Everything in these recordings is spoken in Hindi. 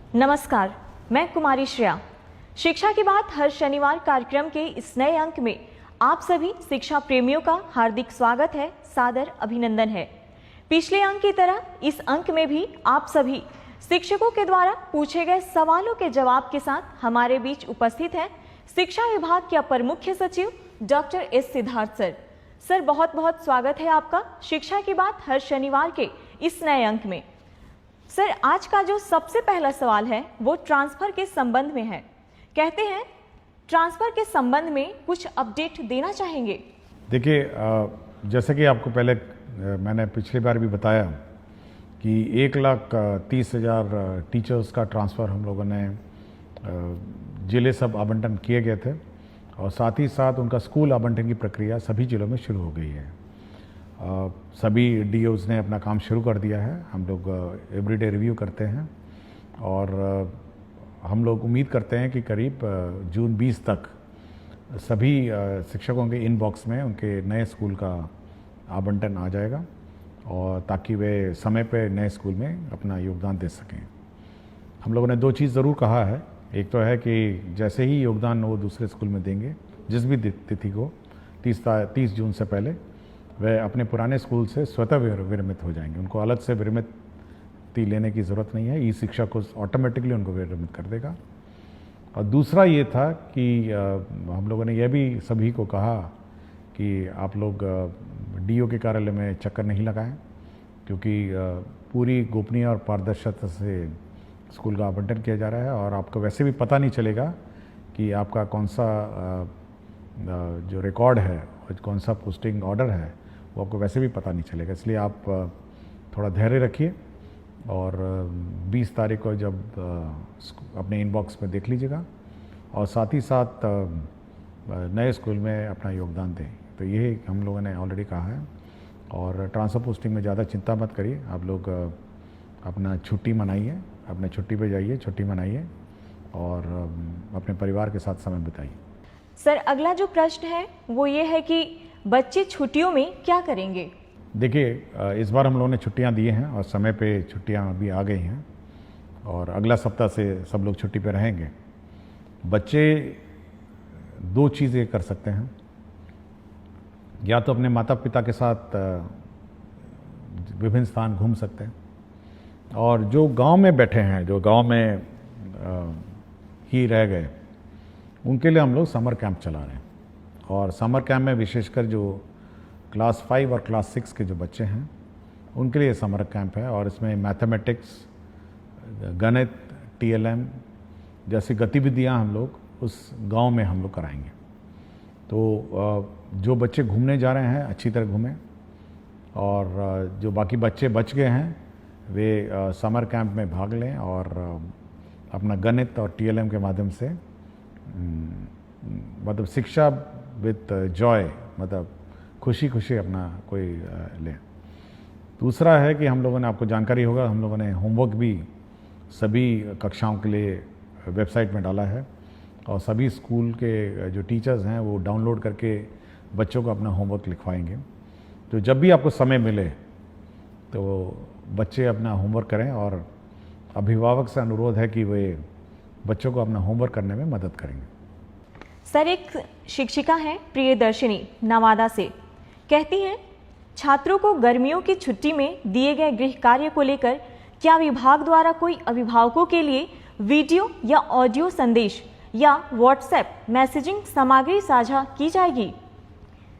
नमस्कार, मैं कुमारी श्रेया। शिक्षा की बात हर शनिवार कार्यक्रम के इस नए अंक में आप सभी शिक्षा प्रेमियों का हार्दिक स्वागत है, सादर अभिनंदन है। पिछले अंक की तरह इस अंक में भी आप सभी शिक्षकों के द्वारा पूछे गए सवालों के जवाब के साथ हमारे बीच उपस्थित हैं शिक्षा विभाग के अपर मुख्य सचिव doctor S Siddharth sir. Sir, बहुत बहुत स्वागत है आपका शिक्षा की बात हर शनिवार के इस नए अंक में। सर, आज का जो सबसे पहला सवाल है वो ट्रांसफर के संबंध में है। कहते हैं ट्रांसफर के संबंध में कुछ अपडेट देना चाहेंगे। देखिए, जैसे कि आपको पहले मैंने पिछली बार भी बताया कि 1,30,000 टीचर्स का ट्रांसफ़र हम लोगों ने जिले सब आवंटन किए गए थे और साथ ही साथ उनका स्कूल आवंटन की प्रक्रिया सभी जिलों में शुरू हो गई है। सभी डीओज़ ने अपना काम शुरू कर दिया है। हम लोग एवरीडे रिव्यू करते हैं और हम लोग उम्मीद करते हैं कि करीब जून 20 तक सभी शिक्षकों के इनबॉक्स में उनके नए स्कूल का आवंटन आ जाएगा और ताकि वे समय पे नए स्कूल में अपना योगदान दे सकें। हम लोगों ने दो चीज़ ज़रूर कहा है। एक तो है कि जैसे ही योगदान वो दूसरे स्कूल में देंगे, जिस भी तिथि को 30 जून से पहले, वे अपने पुराने स्कूल से स्वतः विरमित हो जाएंगे। उनको अलग से विरमिति लेने की ज़रूरत नहीं है। ई शिक्षा को ऑटोमेटिकली उनको विरमित कर देगा। और दूसरा ये था कि हम लोगों ने यह भी सभी को कहा कि आप लोग डीओ के कार्यालय में चक्कर नहीं लगाएं, क्योंकि पूरी गोपनीय और पारदर्शिता से स्कूल का आवंटन किया जा रहा है और आपको वैसे भी पता नहीं चलेगा कि आपका कौन सा जो रिकॉर्ड है और कौन सा पोस्टिंग ऑर्डर है वो आपको वैसे भी पता नहीं चलेगा। इसलिए आप थोड़ा धैर्य रखिए और 20 तारीख को जब अपने इनबॉक्स में देख लीजिएगा और साथ ही साथ नए स्कूल में अपना योगदान दें। तो ये हम लोगों ने ऑलरेडी कहा है। और ट्रांसफ़र पोस्टिंग में ज़्यादा चिंता मत करिए। आप लोग अपना छुट्टी मनाइए, अपने छुट्टी पे जाइए, छुट्टी मनाइए और अपने परिवार के साथ समय बिताइए। सर, अगला जो प्रश्न है वो ये है कि बच्चे छुट्टियों में क्या करेंगे? देखिए, इस बार हम लोगों ने छुट्टियां दी हैं और समय पे छुट्टियां अभी आ गई हैं और अगला सप्ताह से सब लोग छुट्टी पे रहेंगे। बच्चे दो चीज़ें कर सकते हैं, या तो अपने माता पिता के साथ विभिन्न स्थान घूम सकते हैं, और जो गांव में बैठे हैं, जो गांव में ही रह गए, उनके लिए हम लोग समर कैंप चला रहे हैं। और समर कैंप में विशेषकर जो क्लास 5 और क्लास 6 के जो बच्चे हैं उनके लिए समर कैंप है और इसमें मैथमेटिक्स, गणित, टीएलएम जैसी गतिविधियां हम लोग उस गांव में हम लोग कराएंगे। तो जो बच्चे घूमने जा रहे हैं अच्छी तरह घूमें और जो बाकी बच्चे बच गए हैं वे समर कैंप में भाग लें और अपना गणित और टीएलएम के माध्यम से मतलब शिक्षा विद जॉय, मतलब खुशी खुशी अपना कोई ले। दूसरा है कि हम लोगों ने, आपको जानकारी होगा, हम लोगों ने होमवर्क भी सभी कक्षाओं के लिए वेबसाइट में डाला है और सभी स्कूल के जो टीचर्स हैं वो डाउनलोड करके बच्चों को अपना होमवर्क लिखवाएंगे। तो जब भी आपको समय मिले तो बच्चे अपना होमवर्क करें और अभिभावक से अनुरोध है कि वे बच्चों को अपना होमवर्क करने में मदद करेंगे। सर, एक शिक्षिका हैं प्रियदर्शिनी नवादा से, कहती हैं छात्रों को गर्मियों की छुट्टी में दिए गए गृह कार्य को लेकर क्या विभाग द्वारा कोई अभिभावकों के लिए वीडियो या ऑडियो संदेश या व्हाट्सएप मैसेजिंग सामग्री साझा की जाएगी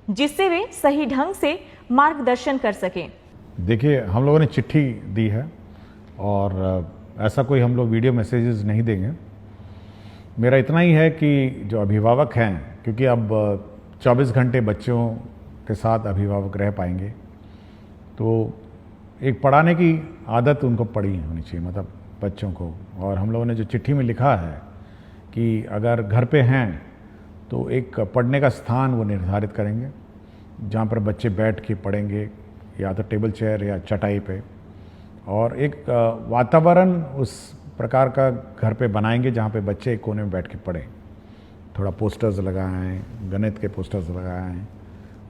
जिससे वे सही ढंग से मार्गदर्शन कर सकें? देखिए, हम लोगों ने चिट्ठी दी है और ऐसा कोई हम लोग वीडियो मैसेजेस नहीं देंगे। मेरा इतना ही है कि जो अभिभावक हैं, क्योंकि अब 24 घंटे बच्चों के साथ अभिभावक रह पाएंगे, तो एक पढ़ाने की आदत उनको पड़ी होनी चाहिए, मतलब बच्चों को। और हम लोगों ने जो चिट्ठी में लिखा है कि अगर घर पे हैं तो एक पढ़ने का स्थान वो निर्धारित करेंगे जहाँ पर बच्चे बैठ के पढ़ेंगे, या तो टेबल चेयर या चटाई पे, और एक वातावरण उस प्रकार का घर पे बनाएंगे जहाँ पे बच्चे एक कोने में बैठ के पढ़ें। थोड़ा पोस्टर्स लगाएं, गणित के पोस्टर्स लगाएं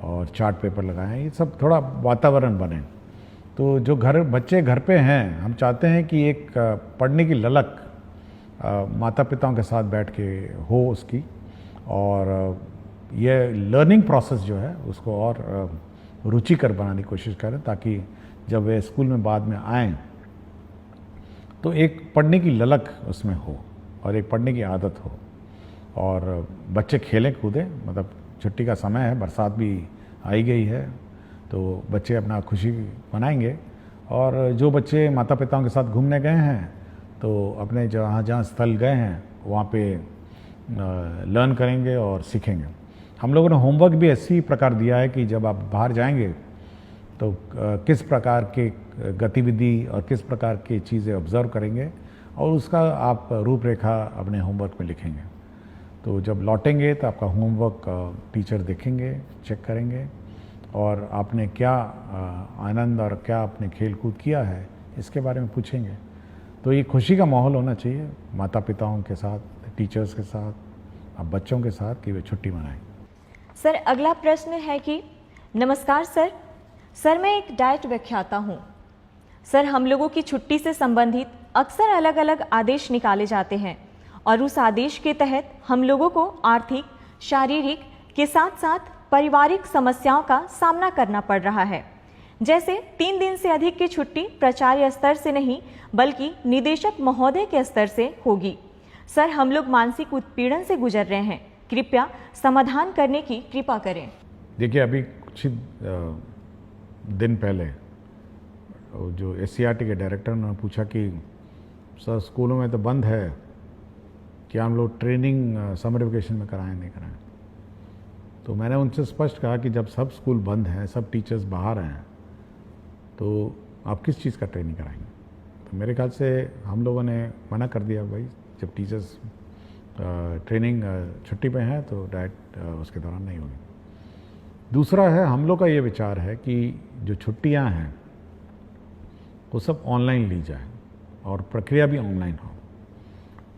और चार्ट पेपर लगाएं, ये सब थोड़ा वातावरण बने। तो जो बच्चे घर पे हैं, हम चाहते हैं कि एक पढ़ने की ललक माता पिताओं के साथ बैठ के हो उसकी, और ये लर्निंग प्रोसेस जो है उसको और रुचिकर बनाने की कोशिश करें, ताकि जब वे स्कूल में बाद में आएँ तो एक पढ़ने की ललक उसमें हो और एक पढ़ने की आदत हो, और बच्चे खेलें कूदें। मतलब छुट्टी का समय है, बरसात भी आई गई है, तो बच्चे अपना खुशी मनाएंगे, और जो बच्चे माता पिताओं के साथ घूमने गए हैं तो अपने जहाँ जहाँ स्थल गए हैं वहाँ पे लर्न करेंगे और सीखेंगे। हम लोगों ने होमवर्क भी इसी प्रकार दिया है कि जब आप बाहर जाएंगे तो किस प्रकार के गतिविधि और किस प्रकार की चीज़ें ऑब्ज़र्व करेंगे, और उसका आप रूपरेखा अपने होमवर्क में लिखेंगे। तो जब लौटेंगे तो आपका होमवर्क टीचर देखेंगे, चेक करेंगे, और आपने क्या आनंद और क्या आपने खेल कूद किया है इसके बारे में पूछेंगे। तो ये खुशी का माहौल होना चाहिए माता पिताओं के साथ, टीचर्स के साथ, अब बच्चों के साथ, कि वे छुट्टी मनाएं। सर अगला प्रश्न है कि नमस्कार सर मैं एक डाइट व्याख्याता हूँ। सर हम लोगों की छुट्टी से संबंधित अक्सर अलग अलग आदेश निकाले जाते हैं, और उस आदेश के तहत हम लोगों को आर्थिक, शारीरिक के साथ साथ पारिवारिक समस्याओं का सामना करना पड़ रहा है। जैसे 3 दिन से अधिक की छुट्टी प्राचार्य स्तर से नहीं बल्कि निदेशक महोदय के स्तर से होगी। सर हम लोग मानसिक उत्पीड़न से गुजर रहे हैं, कृपया समाधान करने की कृपा करें। देखिए, अभी कुछ ही दिन पहले जो SCERT के डायरेक्टर ने पूछा कि सर स्कूलों में तो बंद है, क्या हम लोग ट्रेनिंग समर वेकेशन में कराएं नहीं कराएं। तो मैंने उनसे स्पष्ट कहा कि जब सब स्कूल बंद हैं, सब टीचर्स बाहर हैं, तो आप किस चीज़ का ट्रेनिंग कराएंगे। तो मेरे ख्याल से हम लोगों ने मना कर दिया, भाई जब टीचर्स ट्रेनिंग छुट्टी पे हैं तो डायरेक्ट उसके दौरान नहीं होगी। दूसरा है, हम लोग का ये विचार है कि जो छुट्टियां हैं वो सब ऑनलाइन ली जाए और प्रक्रिया भी ऑनलाइन हो।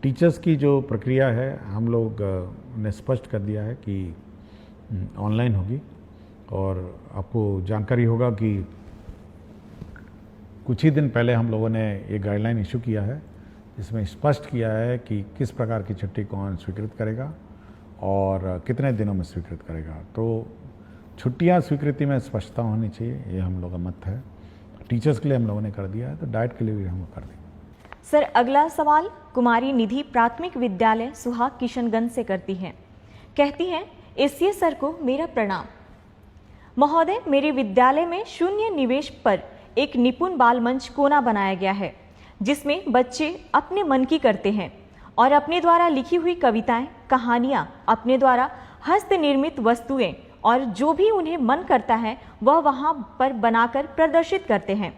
टीचर्स की जो प्रक्रिया है हम लोग ने स्पष्ट कर दिया है कि ऑनलाइन होगी, और आपको जानकारी होगा कि कुछ ही दिन पहले हम लोगों ने ये गाइडलाइन इशू किया है, जिसमें स्पष्ट किया है कि किस प्रकार की छुट्टी कौन स्वीकृत करेगा और कितने दिनों में स्वीकृत करेगा। तो छुट्टियां स्वीकृति में स्पष्टता होनी चाहिए, ये हम लोग का मत है। टीचर्स के लिए हम लोगों ने कर दिया है, तो डाइट के लिए भी हम कर देंगे। सर अगला सवाल कुमारी निधि प्राथमिक विद्यालय सुहाग किशनगंज से करती हैं। कहती हैं, एसीए सर को मेरा प्रणाम। महोदय, मेरे विद्यालय में शून्य निवेश पर एक निपुण बाल मंच कोना बनाया गया है, जिसमें बच्चे अपने मन की करते हैं और अपने द्वारा लिखी हुई कविताएं, कहानियां, अपने द्वारा हस्त निर्मित वस्तुएं और जो भी उन्हें मन करता है वह वहां पर बनाकर प्रदर्शित करते हैं।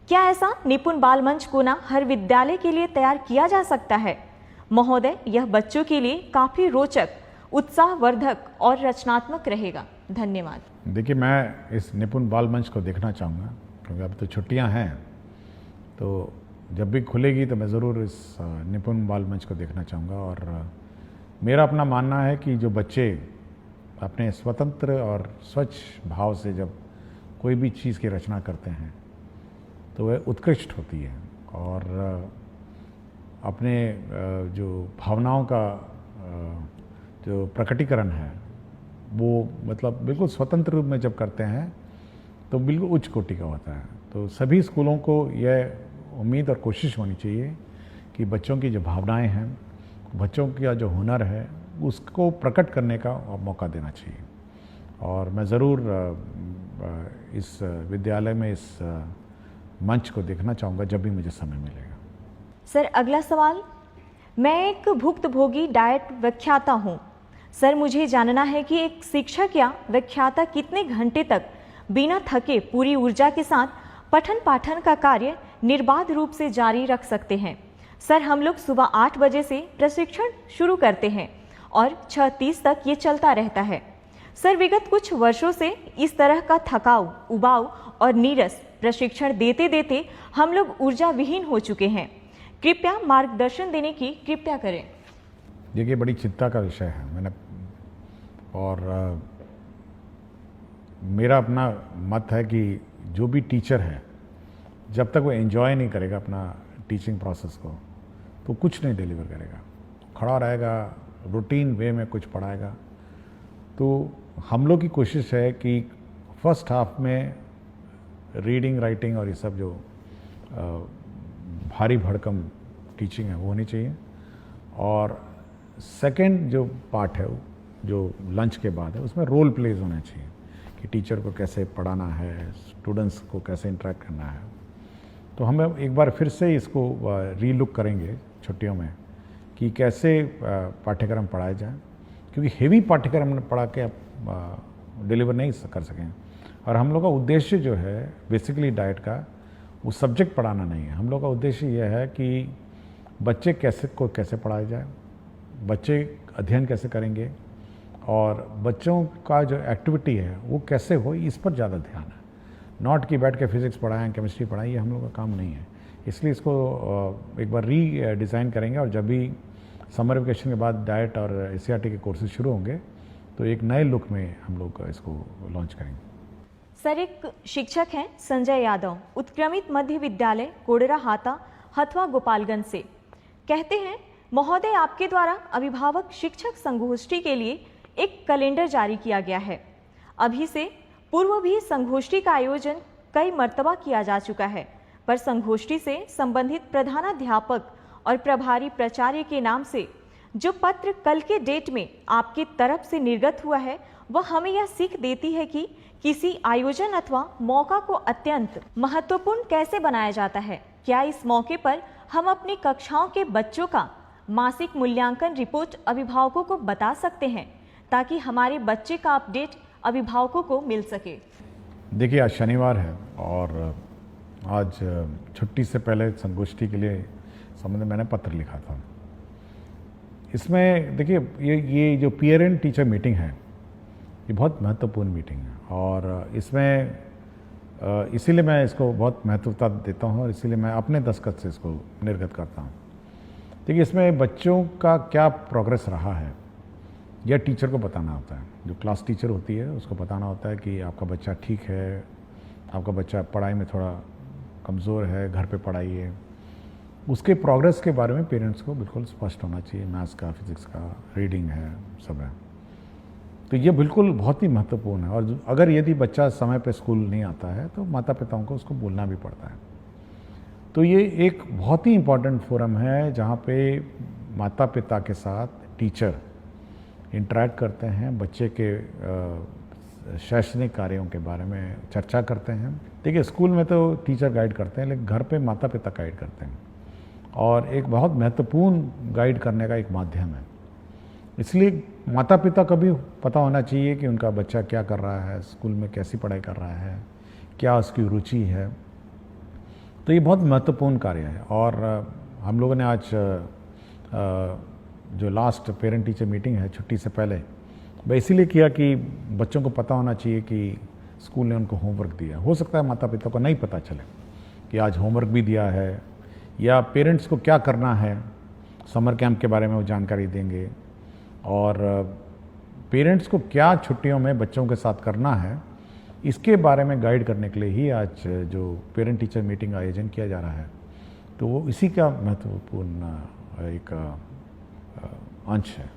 क्या ऐसा निपुण बाल मंच कोना हर विद्यालय के लिए तैयार किया जा सकता है? महोदय, यह बच्चों के लिए काफी रोचक, उत्साहवर्धक और रचनात्मक रहेगा। धन्यवाद। देखिए, मैं इस निपुण बाल मंच को देखना चाहूँगा, क्योंकि अब तो छुट्टियाँ हैं, तो जब भी खुलेगी तो मैं ज़रूर इस निपुण बाल मंच को देखना चाहूँगा। और मेरा अपना मानना है कि जो बच्चे अपने स्वतंत्र और स्वच्छ भाव से जब कोई भी चीज़ की रचना करते हैं तो वह उत्कृष्ट होती है, और अपने जो भावनाओं का जो प्रकटीकरण है वो मतलब बिल्कुल स्वतंत्र रूप में जब करते हैं तो बिल्कुल उच्च कोटि का होता है। तो सभी स्कूलों को यह उम्मीद और कोशिश होनी चाहिए कि बच्चों की जो भावनाएं हैं, बच्चों का जो हुनर है, उसको प्रकट करने का मौका देना चाहिए। और मैं ज़रूर इस विद्यालय में इस मंच को देखना चाहूँगा जब भी मुझे समय मिलेगा। सर अगला सवाल, मैं एक भुक्तभोगी डाइट व्याख्याता हूँ। सर मुझे जानना है कि एक शिक्षक या व्याख्याता कितने घंटे तक बिना थके पूरी ऊर्जा के साथ पठन पाठन का कार्य निर्बाध रूप से जारी रख सकते हैं। सर हम लोग सुबह 8 बजे से प्रशिक्षण शुरू करते हैं और 6:30 तक ये चलता रहता है। सर विगत कुछ वर्षों से इस तरह का थकाऊ, उबाऊ और नीरस प्रशिक्षण देते देते हम लोग ऊर्जा विहीन हो चुके हैं। कृपया मार्गदर्शन देने की कृपया करें। देखिए, बड़ी चिंता का विषय है। मैंने और मेरा अपना मत है कि जो भी टीचर है, जब तक वो एंजॉय नहीं करेगा अपना टीचिंग प्रोसेस को, तो कुछ नहीं डिलीवर करेगा, खड़ा रहेगा, रूटीन वे में कुछ पढ़ाएगा। तो हम लोग की कोशिश है कि फर्स्ट हाफ में रीडिंग राइटिंग और ये सब जो भारी भड़कम टीचिंग है वो होनी चाहिए, और सेकंड जो पार्ट है जो लंच के बाद है उसमें रोल प्लेज होना चाहिए कि टीचर को कैसे पढ़ाना है, स्टूडेंट्स को कैसे इंटरेक्ट करना है। तो हम एक बार फिर से इसको रीलुक करेंगे छुट्टियों में कि कैसे पाठ्यक्रम पढ़ाए जाए, क्योंकि हेवी पाठ्यक्रम पढ़ा के आप डिलीवर नहीं कर सकें। और हम लोग का उद्देश्य जो है बेसिकली डाइट का वो सब्जेक्ट पढ़ाना नहीं है, हम लोग का उद्देश्य यह है कि बच्चे कैसे पढ़ाए जाए, बच्चे अध्ययन कैसे करेंगे और बच्चों का जो एक्टिविटी है वो कैसे हो, इस पर ज़्यादा ध्यान है। नॉट कि बैठ के फिजिक्स पढ़ाएं, केमिस्ट्री पढ़ाएं, ये हम लोग का काम नहीं है। इसलिए इसको एक बार डिज़ाइन करेंगे, और जब भी समर वेकेशन के बाद डाइट और एससीईआरटी के कोर्सेज शुरू होंगे तो एक नए लुक में हम लोग इसको लॉन्च करेंगे। सर, एक शिक्षक हैं संजय यादव, उत्क्रमित मध्य विद्यालय कोडरा हाता, हथवा, गोपालगंज से। कहते हैं, महोदय, आपके द्वारा अभिभावक शिक्षक संगोष्ठी के लिए एक कैलेंडर जारी किया गया है। अभी से पूर्व भी संगोष्ठी का आयोजन कई मर्तबा किया जा चुका है, पर संगोष्ठी से संबंधित प्रधानाध्यापक और प्रभारी प्राचार्य के नाम से जो पत्र कल के डेट में आपकी तरफ से निर्गत हुआ है, वह हमें यह सीख देती है कि किसी आयोजन अथवा मौका को अत्यंत महत्वपूर्ण कैसे बनाया जाता है। क्या इस मौके पर हम अपनी कक्षाओं के बच्चों का मासिक मूल्यांकन रिपोर्ट अभिभावकों को बता सकते हैं, ताकि हमारे बच्चे का अपडेट अभिभावकों को मिल सके? देखिए, आज शनिवार है और आज छुट्टी से पहले संगोष्ठी के लिए संबंध में मैंने पत्र लिखा था। इसमें देखिए, ये जो पेरेंट टीचर मीटिंग है ये बहुत महत्वपूर्ण मीटिंग है, और इसमें इसीलिए मैं इसको बहुत महत्वता देता हूँ और इसीलिए मैं अपने दस्तखत से इसको निर्गत करता हूँ। देखिए, इसमें बच्चों का क्या प्रोग्रेस रहा है यह टीचर को बताना होता है। जो क्लास टीचर होती है उसको बताना होता है कि आपका बच्चा ठीक है, आपका बच्चा पढ़ाई में थोड़ा कमज़ोर है, घर पे पढ़ाइए। उसके प्रोग्रेस के बारे में पेरेंट्स को बिल्कुल स्पष्ट होना चाहिए। मैथ्स का, फिजिक्स का, रीडिंग है, सब है। तो ये बिल्कुल बहुत ही महत्वपूर्ण है, और अगर यदि बच्चा समय पे स्कूल नहीं आता है तो माता पिताओं को उसको बोलना भी पड़ता है। तो ये एक बहुत ही इम्पॉर्टेंट फोरम है जहाँ पे माता पिता के साथ टीचर इंटरेक्ट करते हैं, बच्चे के शैक्षणिक कार्यों के बारे में चर्चा करते हैं। देखिए, स्कूल में तो टीचर गाइड करते हैं, लेकिन घर पे माता पिता गाइड करते हैं, और एक बहुत महत्वपूर्ण गाइड करने का एक माध्यम है। इसलिए माता पिता को भी पता होना चाहिए कि उनका बच्चा क्या कर रहा है, स्कूल में कैसी पढ़ाई कर रहा है, क्या उसकी रुचि है। तो ये बहुत महत्वपूर्ण कार्य है। और हम लोगों ने आज जो लास्ट पेरेंट टीचर मीटिंग है छुट्टी से पहले, वह इसीलिए किया कि बच्चों को पता होना चाहिए कि स्कूल ने उनको होमवर्क दिया। हो सकता है माता पिता को नहीं पता चले कि आज होमवर्क भी दिया है, या पेरेंट्स को क्या करना है, समर कैंप के बारे में वो जानकारी देंगे, और पेरेंट्स को क्या छुट्टियों में बच्चों के साथ करना है, इसके बारे में गाइड करने के लिए ही आज जो पेरेंट टीचर मीटिंग आयोजन किया जा रहा है। तो वो इसी का महत्वपूर्ण एक अंश है।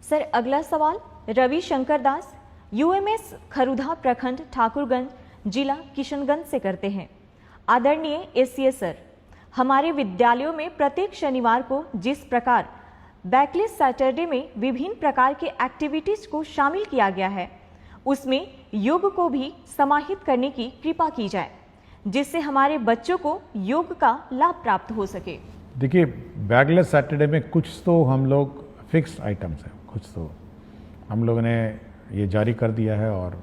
सर, अगला सवाल रवि शंकर दास, यूएमएस खरुधा प्रखंड, ठाकुरगंज, जिला किशनगंज से करते हैं। आदरणीय एससीएस सर, हमारे विद्यालयों में प्रत्येक शनिवार को जिस प्रकार बैकलेस सैटरडे में विभिन्न प्रकार के एक्टिविटीज को शामिल किया गया है, उसमें योग को भी समाहित करने की कृपा की जाए, जिससे हमारे बच्चों को योग का लाभ प्राप्त हो सके। देखिए, बैकलेस सैटरडे में कुछ तो हम लोग फिक्स्ड आइटम्स हैं, कुछ तो हम लोगों ने ये जारी कर दिया है, और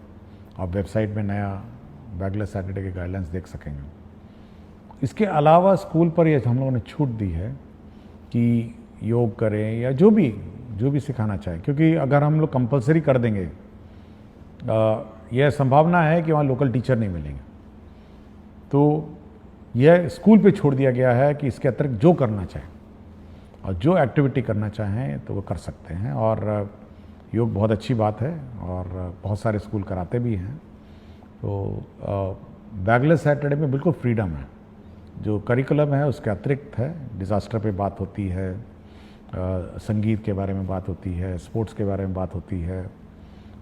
आप वेबसाइट में नया बैकलेस सैटरडे के गाइडलाइंस देख सकेंगे। इसके अलावा स्कूल पर ये हम लोगों ने छूट दी है कि योग करें या जो भी सिखाना चाहे, क्योंकि अगर हम लोग कंपलसरी कर देंगे, यह संभावना है कि वहाँ लोकल टीचर नहीं मिलेंगे। तो यह स्कूल पे छोड़ दिया गया है कि इसके अतिरिक्त जो करना चाहे और जो एक्टिविटी करना चाहें तो वो कर सकते हैं। और योग बहुत अच्छी बात है, और बहुत सारे स्कूल कराते भी हैं। तो बैकलेस सैटरडे में बिल्कुल फ्रीडम है, जो करिकुलम है उसके अतिरिक्त है। डिज़ास्टर पे बात होती है, संगीत के बारे में बात होती है, स्पोर्ट्स के बारे में बात होती है,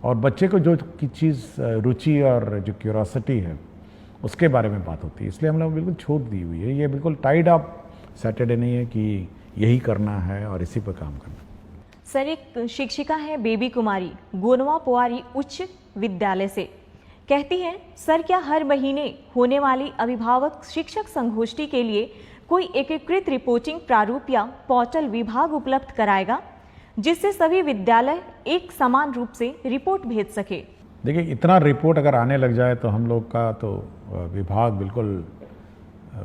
और बच्चे को जो की चीज़ रुचि और जो क्यूरोसिटी है उसके बारे में बात होती है। इसलिए हम लोग बिल्कुल छूट दी हुई है, ये बिल्कुल टाइड अप सैटरडे नहीं है कि यही करना है और इसी पर काम करना। सर, एक शिक्षिका है बेबी कुमारी गोनवा पोवारी उच्च विद्यालय से, कहती हैं सर, क्या हर महीने होने वाली अभिभावक शिक्षक संगोष्ठी के लिए कोई एकीकृत रिपोर्टिंग प्रारूप या पोर्टल विभाग उपलब्ध कराएगा जिससे सभी विद्यालय एक समान रूप से रिपोर्ट भेज सके? देखिए, इतना रिपोर्ट अगर आने लग जाए तो हम लोग का तो विभाग बिल्कुल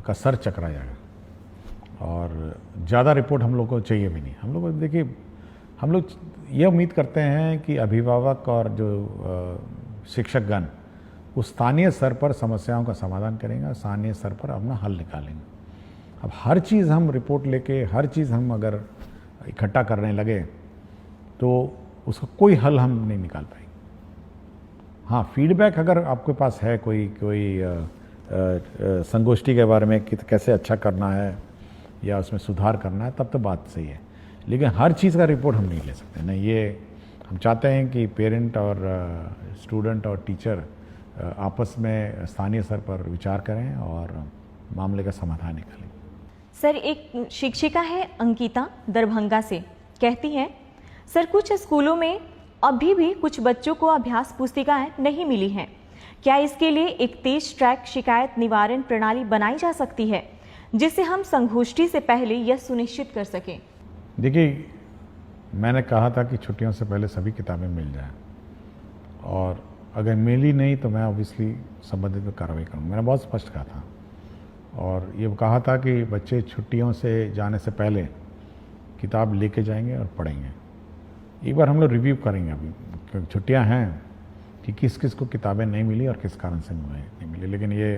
का सर चकरा जाएगा, और ज़्यादा रिपोर्ट हम लोग को चाहिए भी नहीं। हम लोग देखिए, हम लोग ये उम्मीद करते हैं कि अभिभावक और जो शिक्षकगण उस स्थानीय स्तर पर समस्याओं का समाधान करेंगे, स्थानीय स्तर पर अपना हल निकालेंगे। अब हर चीज़ हम रिपोर्ट लेके, हर चीज़ हम अगर इकट्ठा करने लगे तो उसका कोई हल हम नहीं निकाल पाएंगे। हाँ, फीडबैक अगर आपके पास है कोई संगोष्ठी के बारे में कि कैसे अच्छा करना है या उसमें सुधार करना है, तब तो बात सही है, लेकिन हर चीज़ का रिपोर्ट हम नहीं ले सकते ना। ये हम चाहते हैं कि पेरेंट और स्टूडेंट और टीचर आपस में स्थानीय स्तर पर विचार करें और मामले का समाधान निकालें। सर, एक शिक्षिका है अंकिता दरभंगा से, कहती हैं सर, कुछ स्कूलों में अभी भी कुछ बच्चों को अभ्यास पुस्तिकाएं नहीं मिली हैं। क्या इसके लिए एक तेज ट्रैक शिकायत निवारण प्रणाली बनाई जा सकती है जिससे हम संगोष्ठी से पहले यह सुनिश्चित कर सकें? देखिए, मैंने कहा था कि छुट्टियों से पहले सभी किताबें मिल जाएं, और अगर मिली नहीं तो मैं ऑब्वियसली संबंधित में कार्रवाई करूँगा। मैंने बहुत स्पष्ट कहा था, और ये कहा था कि बच्चे छुट्टियों से जाने से पहले किताब लेके जाएंगे और पढ़ेंगे। एक बार हम लोग रिव्यू करेंगे अभी, क्योंकि छुट्टियां हैं, कि किस किस को किताबें नहीं मिली और किस कारण से नहीं मिली। लेकिन ये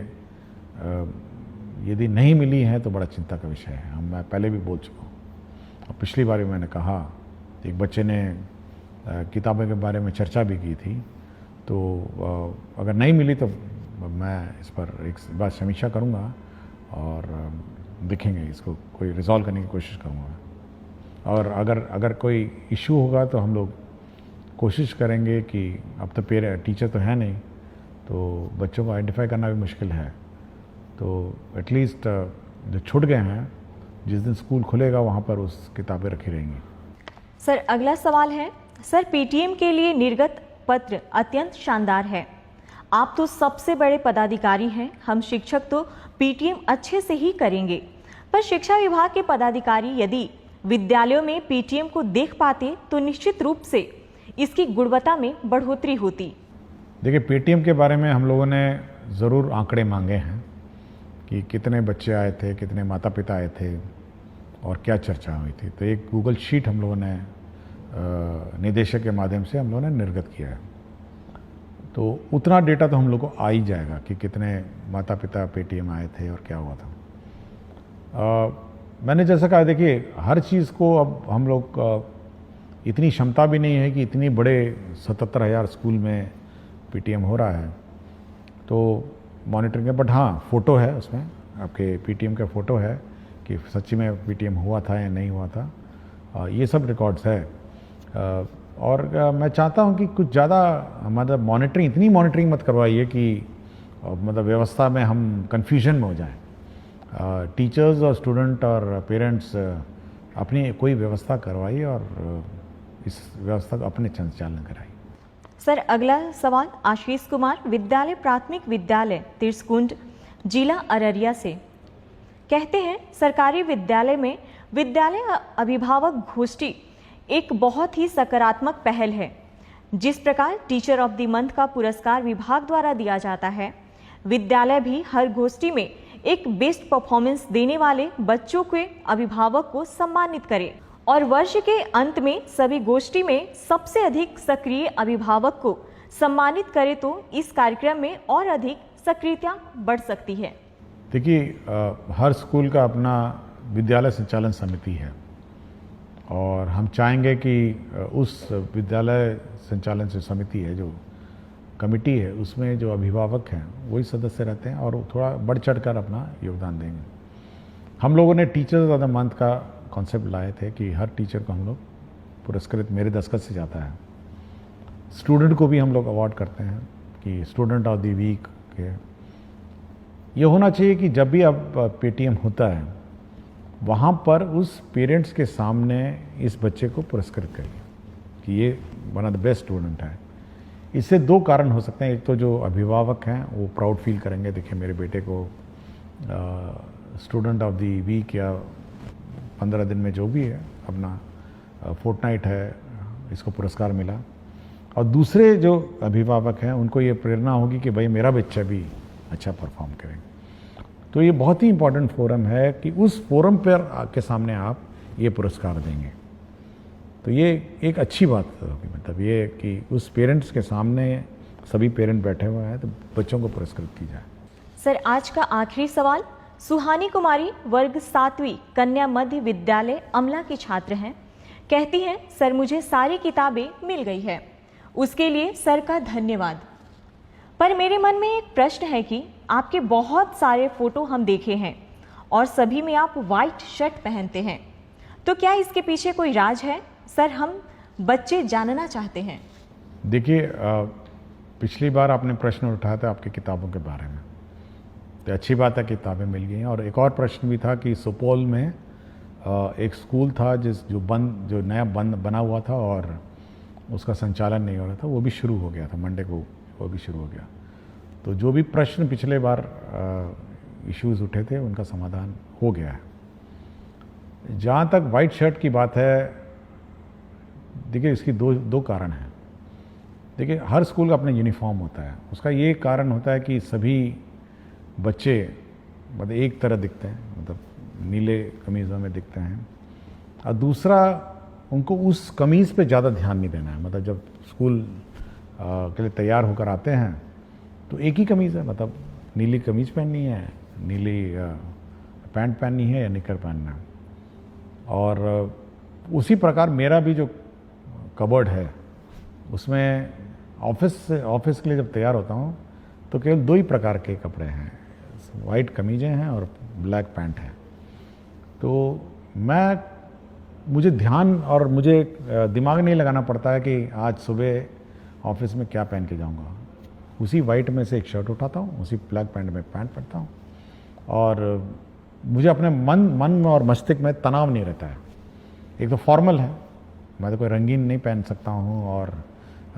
यदि नहीं मिली है तो बड़ा चिंता का विषय है। मैं पहले भी बोल चुका हूँ, और पिछली बार भी मैंने कहा, एक बच्चे ने किताबों के बारे में चर्चा भी की थी, तो अगर नहीं मिली तो मैं इस पर एक बार समीक्षा करूँगा और देखेंगे, इसको कोई रिजॉल्व करने की कोशिश करूँगा। और अगर कोई इशू होगा तो हम लोग कोशिश करेंगे कि अब तो टीचर तो है नहीं, तो बच्चों को आइडेंटिफाई करना भी मुश्किल है, तो एटलीस्ट जो छूट गए हैं, जिस दिन स्कूल खुलेगा वहाँ पर उस किताबें रखी रहेंगी। सर, अगला सवाल है, सर, पीटीएम के लिए निर्गत पत्र अत्यंत शानदार है। आप तो सबसे बड़े पदाधिकारी हैं, हम शिक्षक तो पीटीएम अच्छे से ही करेंगे, पर शिक्षा विभाग के पदाधिकारी यदि विद्यालयों में पीटीएम को देख पाते तो निश्चित रूप से इसकी गुणवत्ता में बढ़ोतरी होती। देखिए, पीटीएम के बारे में हम लोगों ने ज़रूर आंकड़े मांगे हैं कि कितने बच्चे आए थे, कितने माता पिता आए थे और क्या चर्चा हुई थी। तो एक गूगल शीट हम लोगों ने निदेशक के माध्यम से हम लोगों ने निर्गत किया है, तो उतना डेटा तो हम लोग को आ ही जाएगा कि कितने माता पिता पेटीएम आए थे और क्या हुआ था। मैंने जैसा कहा, देखिए, हर चीज़ को अब हम लोग इतनी क्षमता भी नहीं है कि इतनी बड़े 77,000 स्कूल में पीटीएम हो रहा है तो मॉनिटरिंग है। बट हाँ, फ़ोटो है उसमें, आपके पीटीएम का फ़ोटो है कि सच्ची में पीटीएम हुआ था या नहीं हुआ था, ये सब रिकॉर्ड्स है। और मैं चाहता हूँ कि कुछ ज़्यादा मतलब मॉनिटरिंग, इतनी मॉनिटरिंग मत करवाइए कि मतलब व्यवस्था में हम कन्फ्यूजन में हो जाएं। टीचर्स और स्टूडेंट और पेरेंट्स अपनी कोई व्यवस्था करवाइए और इस व्यवस्था को अपने संचालन कराइए। सर, अगला सवाल आशीष कुमार विद्यालय प्राथमिक विद्यालय तिरसकुंड जिला अररिया से, कहते हैं सरकारी विद्यालय में विद्यालय अभिभावक गोष्ठी एक बहुत ही सकारात्मक पहल है। जिस प्रकार टीचर ऑफ द मंथ का पुरस्कार विभाग द्वारा दिया जाता है, विद्यालय भी हर गोष्ठी में एक बेस्ट परफॉर्मेंस देने वाले बच्चों के अभिभावक को सम्मानित करे और वर्ष के अंत में सभी गोष्ठी में सबसे अधिक सक्रिय अभिभावक को सम्मानित करे तो इस कार्यक्रम में और अधिक सक्रियता बढ़ सकती है। देखिए, हर स्कूल का अपना विद्यालय संचालन समिति है और हम चाहेंगे कि उस विद्यालय संचालन से समिति है, जो कमेटी है, उसमें जो अभिभावक हैं वही सदस्य रहते हैं और थोड़ा बढ़ चढ़ कर अपना योगदान देंगे। हम लोगों ने टीचर्स ऑफ द मंथ का कॉन्सेप्ट लाए थे कि हर टीचर को हम लोग पुरस्कृत मेरे दस्तखत से जाता है। स्टूडेंट को भी हम लोग अवार्ड करते हैं कि स्टूडेंट ऑफ द वीक के। ये होना चाहिए कि जब भी अब पेटीएम होता है वहाँ पर उस पेरेंट्स के सामने इस बच्चे को पुरस्कृत करिए कि ये one of the best student है। इससे दो कारण हो सकते हैं। एक तो जो अभिभावक हैं वो प्राउड फील करेंगे, देखिए मेरे बेटे को स्टूडेंट ऑफ द वीक या 15 दिन में जो भी है अपना फोर्टनाइट है इसको पुरस्कार मिला। और दूसरे जो अभिभावक हैं उनको ये प्रेरणा होगी कि भाई मेरा बच्चा भी अच्छा परफॉर्म करें। तो ये बहुत ही इम्पोर्टेंट फोरम है कि उस फोरम पर के सामने आप ये पुरस्कार देंगे तो ये एक अच्छी बात होगी। मतलब ये कि उस पेरेंट्स के सामने सभी पेरेंट बैठे हुए हैं तो बच्चों को पुरस्कृत की जाए। सर, आज का आखिरी सवाल। सुहानी कुमारी वर्ग 7वीं कन्या मध्य विद्यालय अमला की छात्र हैं। कहती हैं, सर मुझे सारी किताबें मिल गई है, उसके लिए सर का धन्यवाद। पर मेरे मन में एक प्रश्न है कि आपके बहुत सारे फोटो हम देखे हैं और सभी में आप वाइट शर्ट पहनते हैं, तो क्या इसके पीछे कोई राज है? सर, हम बच्चे जानना चाहते हैं। देखिए, पिछली बार आपने प्रश्न उठाया था आपकी किताबों के बारे में, तो अच्छी बात है किताबें मिल गई हैं। और एक और प्रश्न भी था कि सुपौल में एक स्कूल था जो नया बना हुआ था और उसका संचालन नहीं हो रहा था, वो भी शुरू हो गया था, मंडे को वो भी शुरू हो गया। तो जो भी प्रश्न पिछले बार इश्यूज़ उठे थे उनका समाधान हो गया है। जहाँ तक वाइट शर्ट की बात है, देखिए इसकी दो कारण हैं। देखिए हर स्कूल का अपना यूनिफॉर्म होता है, उसका ये कारण होता है कि सभी बच्चे मतलब एक तरह दिखते हैं, मतलब नीले कमीज़ों में दिखते हैं। और दूसरा, उनको उस कमीज़ पे ज़्यादा ध्यान नहीं देना है। मतलब जब स्कूल के लिए तैयार होकर आते हैं तो एक ही कमीज़ है, मतलब नीली कमीज़ पहननी है, नीली पैंट पहननी है या निकर पहनना है। और उसी प्रकार मेरा भी जो कबर्ड है उसमें ऑफिस के लिए जब तैयार होता हूँ तो केवल 2 ही प्रकार के कपड़े हैं, वाइट कमीज़ें हैं और ब्लैक पैंट है। तो मुझे ध्यान और मुझे दिमाग नहीं लगाना पड़ता है कि आज सुबह ऑफिस में क्या पहन के जाऊंगा। उसी वाइट में से एक शर्ट उठाता हूँ, उसी ब्लैक पैंट में पैंट पहनता हूँ और मुझे अपने मन में और मस्तिष्क में तनाव नहीं रहता है। एक तो फॉर्मल है, मैं तो कोई रंगीन नहीं पहन सकता हूँ और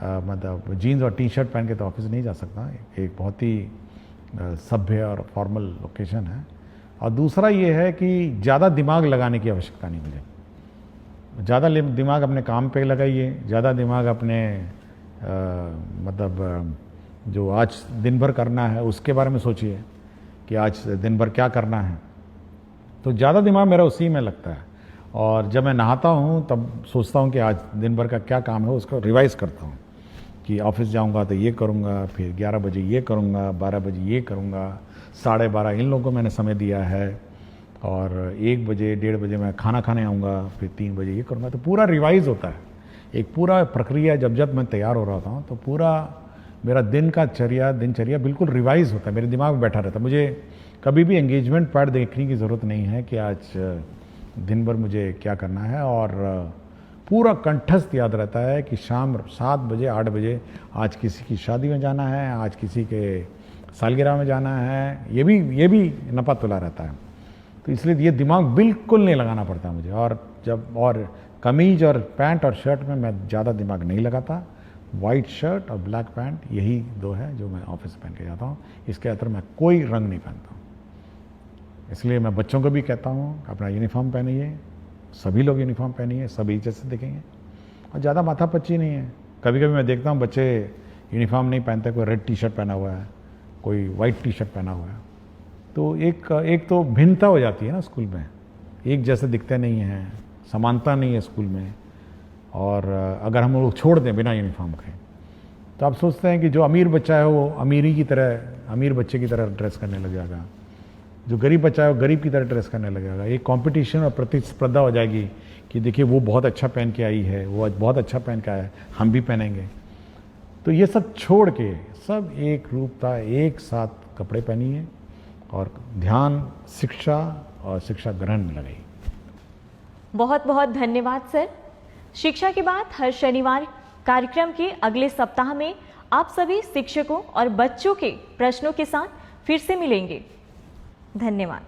मतलब जीन्स और टी शर्ट पहन के तो ऑफिस नहीं जा सकता। एक बहुत ही सभ्य और फॉर्मल लोकेशन है। और दूसरा ये है कि ज़्यादा दिमाग लगाने की आवश्यकता नहीं मुझे। ज़्यादा दिमाग अपने काम पे लगाइए, ज़्यादा दिमाग अपने मतलब जो आज दिन भर करना है उसके बारे में सोचिए कि आज दिन भर क्या करना है। तो ज़्यादा दिमाग मेरा उसी में लगता है। और जब मैं नहाता हूँ तब सोचता हूँ कि आज दिन भर का क्या काम है उसको रिवाइज़ करता हूँ कि ऑफिस जाऊँगा तो ये करूँगा, फिर 11 बजे ये करूँगा, 12 बजे ये करूँगा, 12:30 इन लोगों को मैंने समय दिया है और 1 बजे 1:30 बजे मैं खाना खाने आऊँगा, फिर 3 बजे ये करूँगा। तो पूरा रिवाइज़ होता है, एक पूरा प्रक्रिया। जब मैं तैयार हो रहा था तो पूरा मेरा दिनचर्या बिल्कुल रिवाइज़ होता है, मेरे दिमाग में बैठा रहता है। मुझे कभी भी एंगेजमेंट पैड देखने की ज़रूरत नहीं है कि आज दिन भर मुझे क्या करना है। और पूरा कंठस्थ याद रहता है कि शाम 7 बजे 8 बजे आज किसी की शादी में जाना है, आज किसी के सालगिरह में जाना है, ये भी नपा तुला रहता है। तो इसलिए ये दिमाग बिल्कुल नहीं लगाना पड़ता मुझे। और कमीज और पैंट और शर्ट में मैं ज़्यादा दिमाग नहीं लगाता। वाइट शर्ट और ब्लैक पैंट यही 2 है जो मैं ऑफिस पहन के जाता हूँ। इसके अंदर मैं कोई रंग नहीं पहनता हूँ। इसलिए मैं बच्चों को भी कहता हूँ अपना यूनिफॉर्म पहनिए, सभी लोग यूनिफॉर्म पहनिए, सभी जैसे दिखेंगे। और ज़्यादा माथापच्ची नहीं है। कभी कभी मैं देखता हूँ बच्चे यूनिफॉर्म नहीं पहनते, कोई रेड टी शर्ट पहना हुआ है, कोई वाइट टी शर्ट पहना हुआ है, तो एक तो भिन्नता हो जाती है ना स्कूल में, एक जैसे दिखते नहीं हैं, समानता नहीं है स्कूल में। और अगर हम लोग छोड़ दें बिना यूनिफॉर्म के तो आप सोचते हैं कि जो अमीर बच्चा है वो अमीर बच्चे की तरह ड्रेस करने लग जाएगा, जो गरीब बच्चा है वो गरीब की तरह ड्रेस करने लग जाएगा। एक कंपटीशन और प्रतिस्पर्धा हो जाएगी कि देखिए वो बहुत अच्छा पहन के आई है, वो बहुत अच्छा पहन के आया है, हम भी पहनेंगे। तो ये सब छोड़ के सब एक रूपता एक साथ कपड़े पहनिए और ध्यान, शिक्षा और शिक्षा ग्रहण में लगाई। बहुत बहुत धन्यवाद सर। शिक्षा की बात हर शनिवार कार्यक्रम के अगले सप्ताह में आप सभी शिक्षकों और बच्चों के प्रश्नों के साथ फिर से मिलेंगे। धन्यवाद।